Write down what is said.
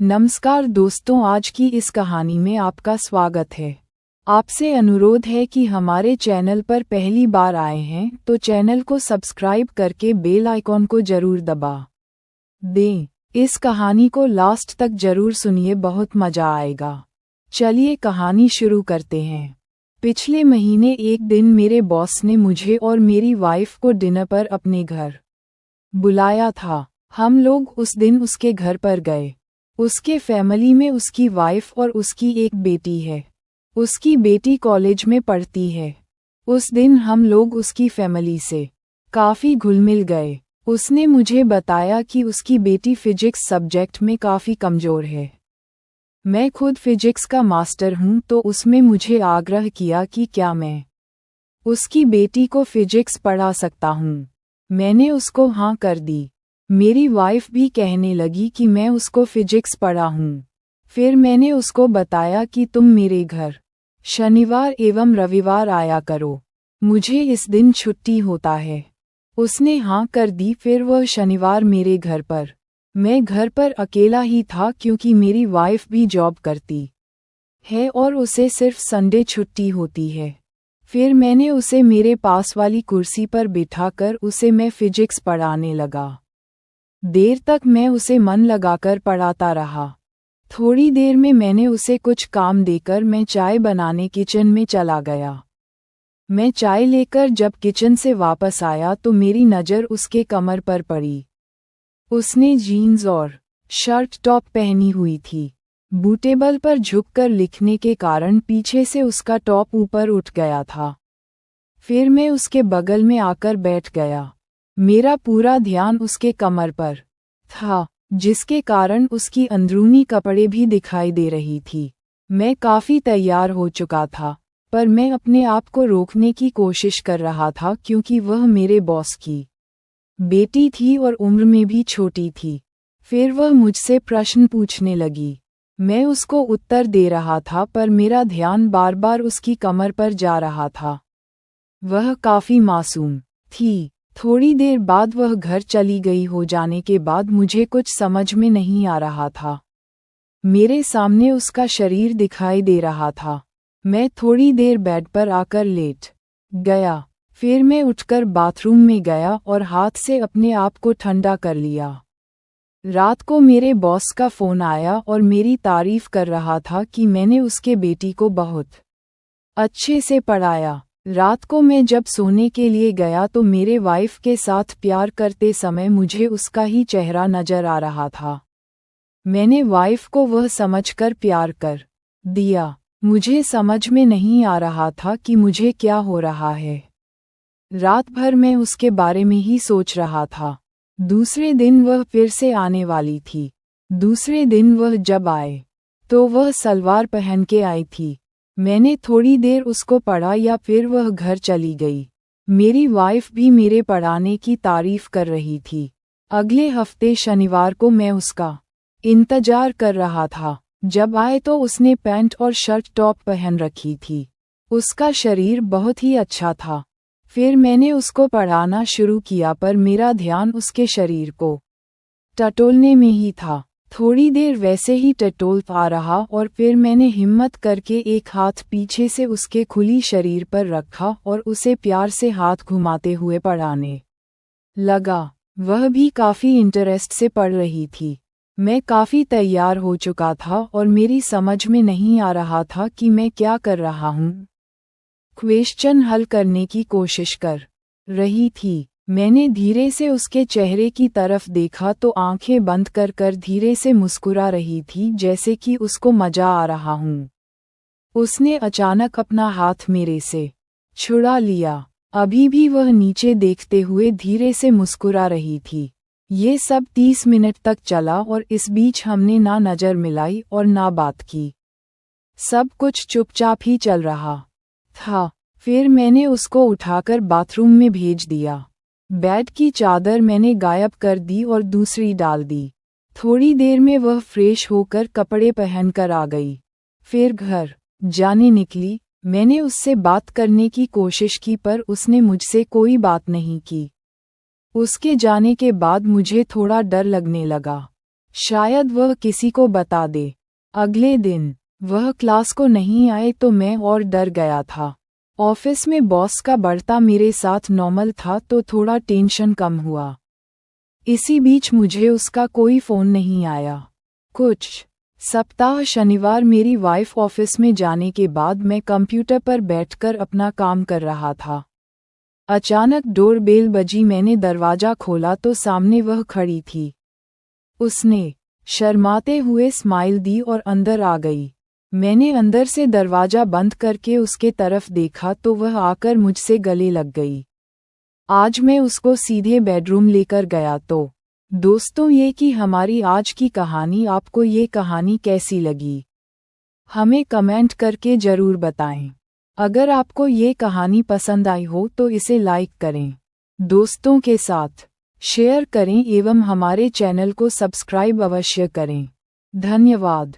नमस्कार दोस्तों, आज की इस कहानी में आपका स्वागत है। आपसे अनुरोध है कि हमारे चैनल पर पहली बार आए हैं तो चैनल को सब्सक्राइब करके बेल आइकॉन को जरूर दबा दें। इस कहानी को लास्ट तक जरूर सुनिए, बहुत मजा आएगा। चलिए कहानी शुरू करते हैं। पिछले महीने एक दिन मेरे बॉस ने मुझे और मेरी वाइफ को डिनर पर अपने घर बुलाया था। हम लोग उस दिन उसके घर पर गए। उसके फैमिली में उसकी वाइफ और उसकी एक बेटी है। उसकी बेटी कॉलेज में पढ़ती है। उस दिन हम लोग उसकी फैमिली से काफ़ी घुल मिल गए। उसने मुझे बताया कि उसकी बेटी फिजिक्स सब्जेक्ट में काफ़ी कमज़ोर है। मैं खुद फिजिक्स का मास्टर हूँ, तो उसमें मुझे आग्रह किया कि क्या मैं उसकी बेटी को फिजिक्स पढ़ा सकता हूँ। मैंने उसको हाँ कर दी। मेरी वाइफ भी कहने लगी कि मैं उसको फिजिक्स पढ़ा हूँ। फिर मैंने उसको बताया कि तुम मेरे घर शनिवार एवं रविवार आया करो, मुझे इस दिन छुट्टी होता है। उसने हाँ कर दी। फिर वह शनिवार मेरे घर पर, मैं घर पर अकेला ही था क्योंकि मेरी वाइफ भी जॉब करती है और उसे सिर्फ संडे छुट्टी होती है। फिर मैंने उसे मेरे पास वाली कुर्सी पर बिठाकर उसे मैं फिजिक्स पढ़ाने लगा। देर तक मैं उसे मन लगाकर पढ़ाता रहा। थोड़ी देर में मैंने उसे कुछ काम देकर मैं चाय बनाने किचन में चला गया। मैं चाय लेकर जब किचन से वापस आया तो मेरी नज़र उसके कमर पर पड़ी। उसने जीन्स और शर्ट टॉप पहनी हुई थी। बूटेबल पर झुककर लिखने के कारण पीछे से उसका टॉप ऊपर उठ गया था। फिर मैं उसके बगल में आकर बैठ गया। मेरा पूरा ध्यान उसके कमर पर था, जिसके कारण उसकी अंदरूनी कपड़े भी दिखाई दे रही थी। मैं काफ़ी तैयार हो चुका था, पर मैं अपने आप को रोकने की कोशिश कर रहा था क्योंकि वह मेरे बॉस की बेटी थी और उम्र में भी छोटी थी। फिर वह मुझसे प्रश्न पूछने लगी। मैं उसको उत्तर दे रहा था, पर मेरा ध्यान बार बार उसकी कमर पर जा रहा था। वह काफ़ी मासूम थी। थोड़ी देर बाद वह घर चली गई। हो जाने के बाद मुझे कुछ समझ में नहीं आ रहा था। मेरे सामने उसका शरीर दिखाई दे रहा था। मैं थोड़ी देर बेड पर आकर लेट गया। फिर मैं उठकर बाथरूम में गया और हाथ से अपने आप को ठंडा कर लिया। रात को मेरे बॉस का फ़ोन आया और मेरी तारीफ कर रहा था कि मैंने उसके बेटी को बहुत अच्छे से पढ़ाया। रात को मैं जब सोने के लिए गया तो मेरे वाइफ के साथ प्यार करते समय मुझे उसका ही चेहरा नजर आ रहा था। मैंने वाइफ को वह समझकर प्यार कर दिया। मुझे समझ में नहीं आ रहा था कि मुझे क्या हो रहा है। रात भर मैं उसके बारे में ही सोच रहा था। दूसरे दिन वह फिर से आने वाली थी। दूसरे दिन वह जब आए तो वह सलवार पहन के आई थी। मैंने थोड़ी देर उसको पढ़ा या फिर वह घर चली गई। मेरी वाइफ भी मेरे पढ़ाने की तारीफ कर रही थी। अगले हफ्ते शनिवार को मैं उसका इंतजार कर रहा था। जब आए तो उसने पैंट और शर्ट टॉप पहन रखी थी। उसका शरीर बहुत ही अच्छा था। फिर मैंने उसको पढ़ाना शुरू किया, पर मेरा ध्यान उसके शरीर को टटोलने में ही था। थोड़ी देर वैसे ही टटोलता रहा और फिर मैंने हिम्मत करके एक हाथ पीछे से उसके खुली शरीर पर रखा और उसे प्यार से हाथ घुमाते हुए पढ़ाने लगा। वह भी काफ़ी इंटरेस्ट से पढ़ रही थी। मैं काफ़ी तैयार हो चुका था और मेरी समझ में नहीं आ रहा था कि मैं क्या कर रहा हूँ। क्वेश्चन हल करने की कोशिश कर रही थी। मैंने धीरे से उसके चेहरे की तरफ देखा तो आंखें बंद कर कर धीरे से मुस्कुरा रही थी, जैसे कि उसको मजा आ रहा हूँ। उसने अचानक अपना हाथ मेरे से छुड़ा लिया। अभी भी वह नीचे देखते हुए धीरे से मुस्कुरा रही थी। ये सब 30 मिनट तक चला और इस बीच हमने ना नज़र मिलाई और ना बात की। सब कुछ चुपचाप ही चल रहा था। फिर मैंने उसको उठाकर बाथरूम में भेज दिया। बेड की चादर मैंने गायब कर दी और दूसरी डाल दी। थोड़ी देर में वह फ्रेश होकर कपड़े पहनकर आ गई। फिर घर जाने निकली। मैंने उससे बात करने की कोशिश की, पर उसने मुझसे कोई बात नहीं की। उसके जाने के बाद मुझे थोड़ा डर लगने लगा। शायद वह किसी को बता दे। अगले दिन वह क्लास को नहीं आए तो मैं और डर गया था। ऑफिस में बॉस का बढ़ता मेरे साथ नॉर्मल था तो थोड़ा टेंशन कम हुआ। इसी बीच मुझे उसका कोई फ़ोन नहीं आया। कुछ सप्ताह शनिवार मेरी वाइफ ऑफिस में जाने के बाद मैं कंप्यूटर पर बैठकर अपना काम कर रहा था। अचानक डोरबेल बजी। मैंने दरवाज़ा खोला तो सामने वह खड़ी थी। उसने शर्माते हुए स्माइल दी और अंदर आ गई। मैंने अंदर से दरवाज़ा बंद करके उसके तरफ देखा तो वह आकर मुझसे गले लग गई। आज मैं उसको सीधे बेडरूम लेकर गया। तो दोस्तों, ये कि हमारी आज की कहानी। आपको ये कहानी कैसी लगी हमें कमेंट करके ज़रूर बताएं। अगर आपको ये कहानी पसंद आई हो तो इसे लाइक करें, दोस्तों के साथ शेयर करें एवं हमारे चैनल को सब्सक्राइब अवश्य करें। धन्यवाद।